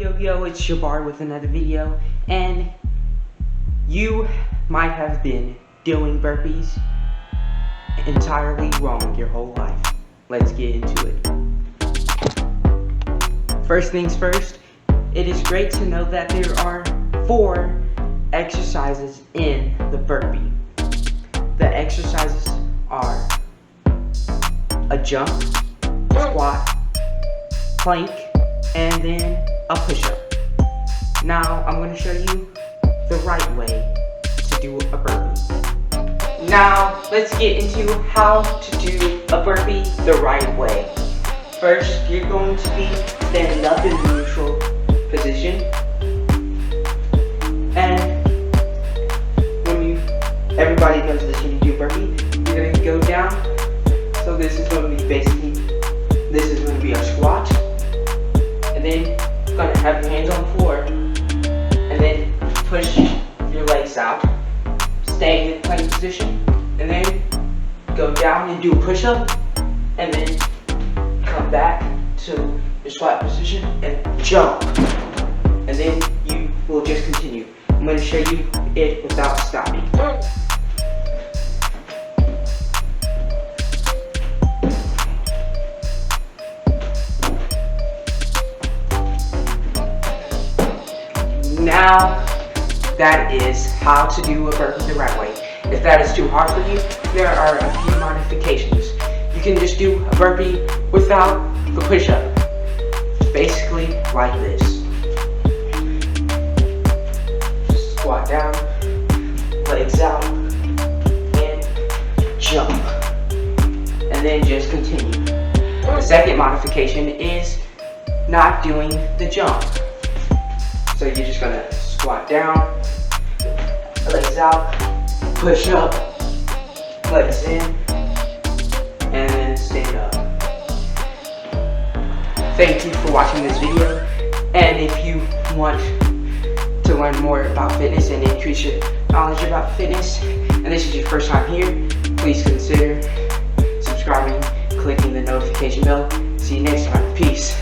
Yo, it's Shabar with another video, and you might have been doing burpees entirely wrong your whole life. Let's get into it. First things first, it is great to know that there are 4 exercises in the burpee. The exercises are a jump, squat, plank, and then a push-up. Now I'm going to show you the right way to do a burpee. Now let's get into how to do a burpee the right way. First, you're going to be standing up in the neutral position, and everybody does this when you do burpee. You're going to go down. So this is going to be this is going to be a squat, and then you're going to have your hands on the floor, and then push your legs out, stay in the plank position, and then go down and do a push-up, and then come back to your squat position and jump, and then you will just continue. I'm going to show you it without stopping. Now, that is how to do a burpee the right way. If that is too hard for you, there are a few modifications. You can just do a burpee without the push-up. Basically like this. Squat down, legs out, and jump. And then just continue. The second modification is not doing the jump. So you're just gonna squat down, legs out, push up, legs in, and then stand up. Thank you for watching this video, and if you want to learn more about fitness and increase your knowledge about fitness, and this is your first time here, please consider subscribing, clicking the notification bell. See you next time. Peace.